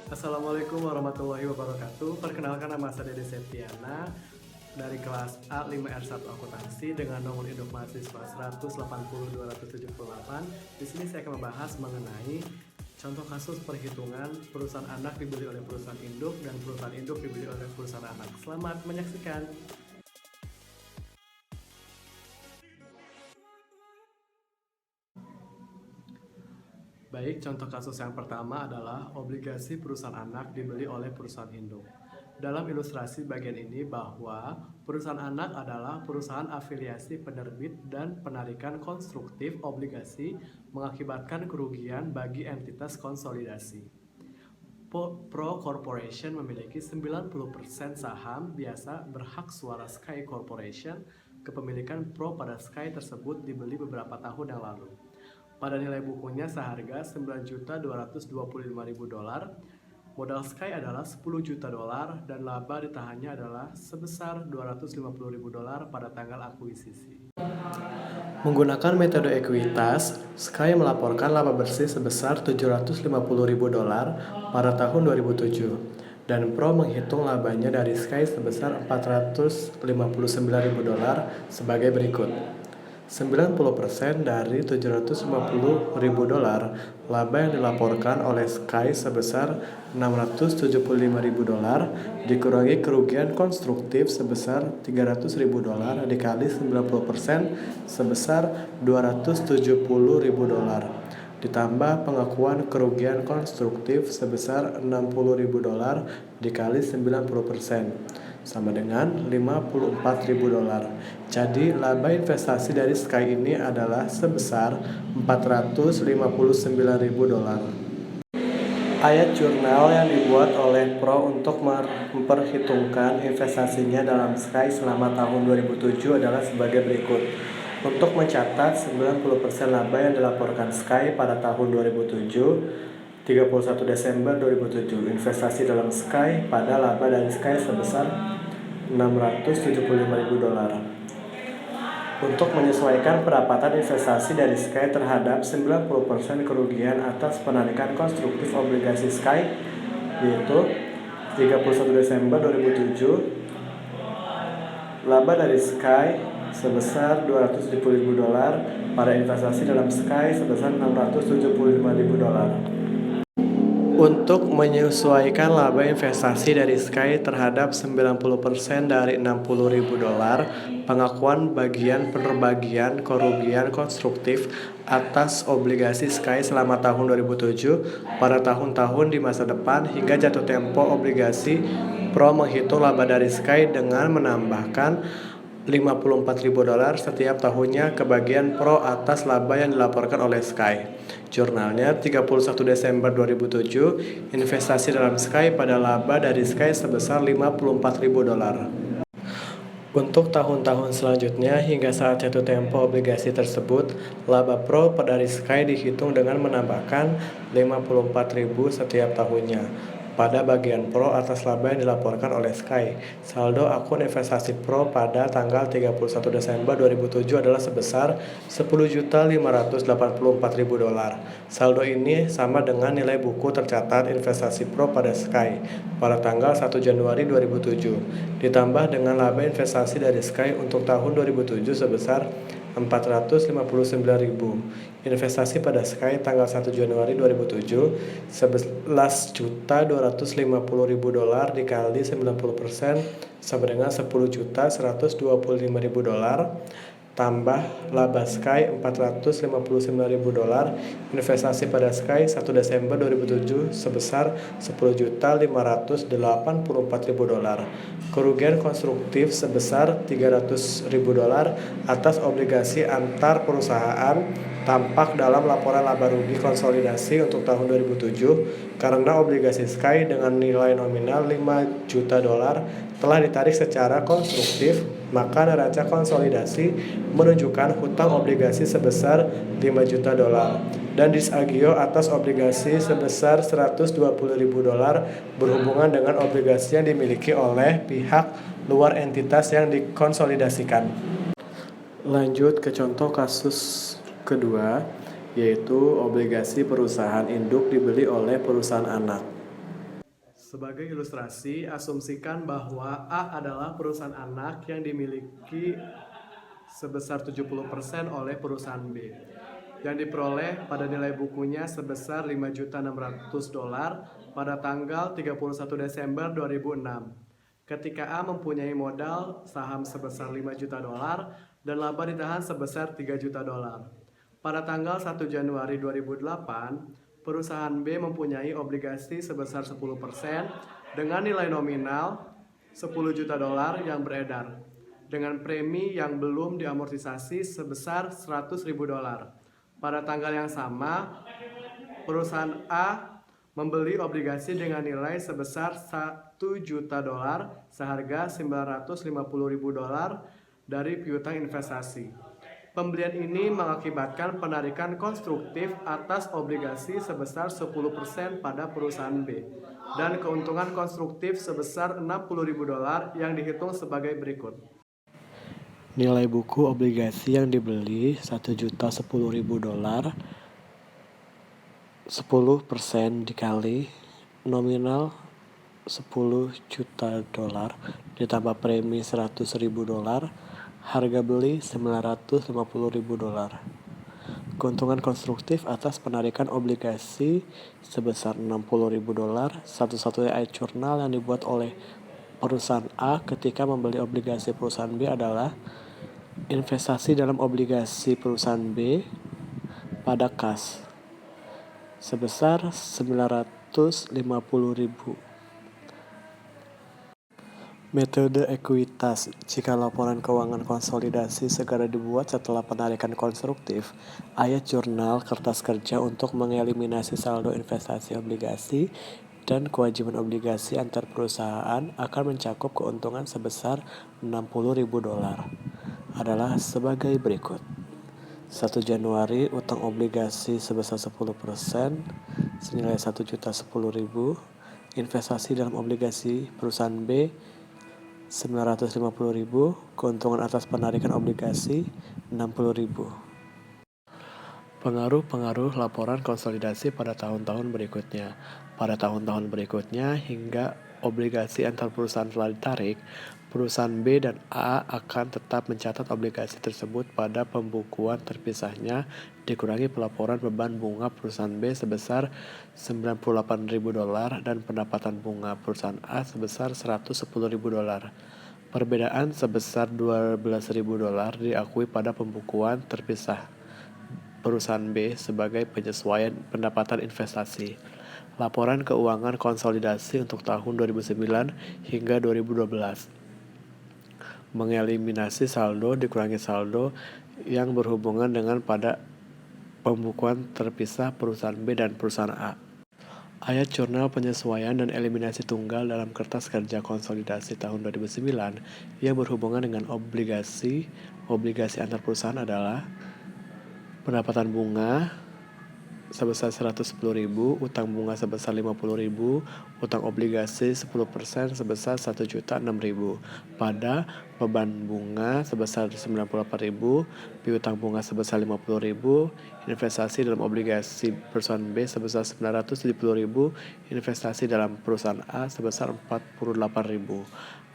Assalamualaikum warahmatullahi wabarakatuh. Perkenalkan, nama saya Dede Septiana dari kelas A5R1 Akuntansi dengan nomor induk mahasiswa 180.278. Di sini saya akan membahas mengenai contoh kasus perhitungan perusahaan anak dibeli oleh perusahaan induk dan perusahaan induk dibeli oleh perusahaan anak. Selamat menyaksikan. Baik, contoh kasus yang pertama adalah obligasi perusahaan anak dibeli oleh perusahaan induk. Dalam ilustrasi bagian ini bahwa perusahaan anak adalah perusahaan afiliasi penerbit dan penarikan konstruktif obligasi mengakibatkan kerugian bagi entitas konsolidasi. Pro Corporation memiliki 90% saham biasa berhak suara Sky Corporation. Kepemilikan Pro pada Sky tersebut dibeli beberapa tahun yang lalu. Pada nilai bukunya seharga $9.225.000, modal Sky adalah $10 juta dan laba ditahannya adalah sebesar $250.000 pada tanggal akuisisi. Menggunakan metode ekuitas, Sky melaporkan laba bersih sebesar $750.000 pada tahun 2007 dan Pro menghitung labanya dari Sky sebesar $459.000 sebagai berikut. 90% dari $750.000 laba yang dilaporkan oleh Sky sebesar $675.000 dikurangi kerugian konstruktif sebesar $300.000 dikali 90% sebesar $270.000 ditambah pengakuan kerugian konstruktif sebesar $60.000 dikali 90% sama dengan $54.000. Jadi laba investasi dari Sky ini adalah sebesar $459.000. Ayat jurnal yang dibuat oleh Pro untuk memperhitungkan investasinya dalam Sky selama tahun 2007 adalah sebagai berikut. Untuk mencatat 90% laba yang dilaporkan Sky pada tahun 2007, 31 Desember 2007, investasi dalam Sky pada laba dari Sky sebesar $675.000. Untuk menyesuaikan pendapatan investasi dari Sky terhadap 90% kerugian atas penarikan konstruktif obligasi Sky, yaitu 31 Desember 2007, laba dari Sky sebesar $270.000 pada investasi dalam Sky sebesar $675.000. Untuk menyesuaikan laba investasi dari Sky terhadap 90% dari $60.000, pengakuan bagian penerbagian kerugian konstruktif atas obligasi Sky selama tahun 2007 pada tahun-tahun di masa depan hingga jatuh tempo obligasi. Pro menghitung laba dari Sky dengan menambahkan $54.000 setiap tahunnya ke bagian Pro atas laba yang dilaporkan oleh Sky. Jurnalnya 31 Desember 2007, investasi dalam Sky pada laba dari Sky sebesar $54.000. Untuk tahun-tahun selanjutnya hingga saat jatuh tempo obligasi tersebut, laba Pro dari Sky dihitung dengan menambahkan $54.000 setiap tahunnya pada bagian Pro atas laba yang dilaporkan oleh Sky. Saldo akun investasi Pro pada tanggal 31 Desember 2007 adalah sebesar $10.584.000. Saldo ini sama dengan nilai buku tercatat investasi Pro pada Sky pada tanggal 1 Januari 2007 ditambah dengan laba investasi dari Sky untuk tahun 2007 sebesar $459.000. Investasi pada Sky tanggal 1 Januari 2007 $11.250.000 dikali 90% sama dengan $10.125.000 tambah laba Sky $459.000. Investasi pada Sky 1 Desember 2007 sebesar $10.584.000. Kerugian konstruktif sebesar $300.000 atas obligasi antar perusahaan tampak dalam laporan laba rugi konsolidasi untuk tahun 2007 karena obligasi Sky dengan nilai nominal $5 juta telah ditarik secara konstruktif, maka neraca konsolidasi menunjukkan hutang obligasi sebesar $5 juta dan disagio atas obligasi sebesar $120.000 berhubungan dengan obligasi yang dimiliki oleh pihak luar entitas yang dikonsolidasikan. Lanjut ke contoh kasus kedua, yaitu obligasi perusahaan induk dibeli oleh perusahaan anak. Sebagai ilustrasi, asumsikan bahwa A adalah perusahaan anak yang dimiliki sebesar 70% oleh perusahaan B, yang diperoleh pada nilai bukunya sebesar $5.600.000 pada tanggal 31 Desember 2006. Ketika A mempunyai modal saham sebesar $5 juta dan laba ditahan sebesar $3 juta. Pada tanggal 1 Januari 2008, perusahaan B mempunyai obligasi sebesar 10% dengan nilai nominal $10 juta yang beredar, dengan premi yang belum diamortisasi sebesar $100.000. Pada tanggal yang sama, perusahaan A membeli obligasi dengan nilai sebesar $1 juta seharga $950.000 dari piutang investasi. Pembelian ini mengakibatkan penarikan konstruktif atas obligasi sebesar 10% pada perusahaan B dan keuntungan konstruktif sebesar $60.000 yang dihitung sebagai berikut. Nilai buku obligasi yang dibeli $1.010.000, 10% dikali nominal $10 juta ditambah premi $100.000, harga beli $950.000. Keuntungan konstruktif atas penarikan obligasi sebesar $60.000, satu-satunya ayat jurnal yang dibuat oleh perusahaan A ketika membeli obligasi perusahaan B adalah investasi dalam obligasi perusahaan B pada kas sebesar $950.000. Metode ekuitas. Jika laporan keuangan konsolidasi segera dibuat setelah penarikan konstruktif, ayat jurnal kertas kerja untuk mengeliminasi saldo investasi obligasi dan kewajiban obligasi antar perusahaan akan mencakup keuntungan sebesar $60.000 adalah sebagai berikut. 1 Januari utang obligasi sebesar 10% senilai $1.010.000, investasi dalam obligasi perusahaan B $950.000, keuntungan atas penarikan obligasi $60.000. Pengaruh laporan konsolidasi pada tahun-tahun berikutnya. Pada tahun-tahun berikutnya hingga obligasi antar perusahaan telah ditarik, perusahaan B dan A akan tetap mencatat obligasi tersebut pada pembukuan terpisahnya dikurangi pelaporan beban bunga perusahaan B sebesar $98.000 dan pendapatan bunga perusahaan A sebesar $110.000. Perbedaan sebesar $12.000 diakui pada pembukuan terpisah perusahaan B sebagai penyesuaian pendapatan investasi. Laporan keuangan konsolidasi untuk tahun 2009 hingga 2012. Mengeliminasi saldo dikurangi saldo yang berhubungan dengan pada pembukuan terpisah perusahaan B dan perusahaan A. Ayat jurnal penyesuaian dan eliminasi tunggal dalam kertas kerja konsolidasi tahun 2009 yang berhubungan dengan obligasi antar perusahaan adalah pendapatan bunga sebesar $110.000, utang bunga sebesar $50.000, utang obligasi 10% sebesar $1.006.000, pada beban bunga sebesar $98.000, piutang bunga sebesar $50.000, investasi dalam obligasi perusahaan B sebesar $970.000, investasi dalam perusahaan A sebesar $48.000.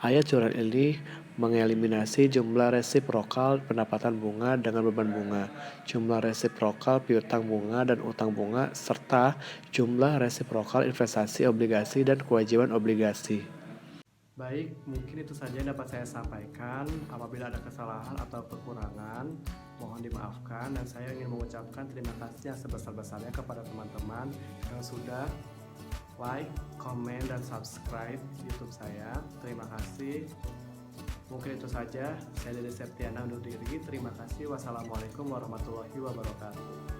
Ayat jurnal ini mengeliminasi jumlah resiprokal pendapatan bunga dengan beban bunga, jumlah resiprokal piutang bunga dan utang bunga, serta jumlah resiprokal investasi obligasi dan kewajiban obligasi. Baik, mungkin itu saja yang dapat saya sampaikan. Apabila ada kesalahan atau kekurangan, mohon dimaafkan, dan saya ingin mengucapkan terima kasih yang sebesar-besarnya kepada teman-teman yang sudah like, komen, dan subscribe YouTube saya. Terima kasih. Mungkin itu saja. Saya Dede Septiana undur diri. Terima kasih. Wassalamualaikum warahmatullahi wabarakatuh.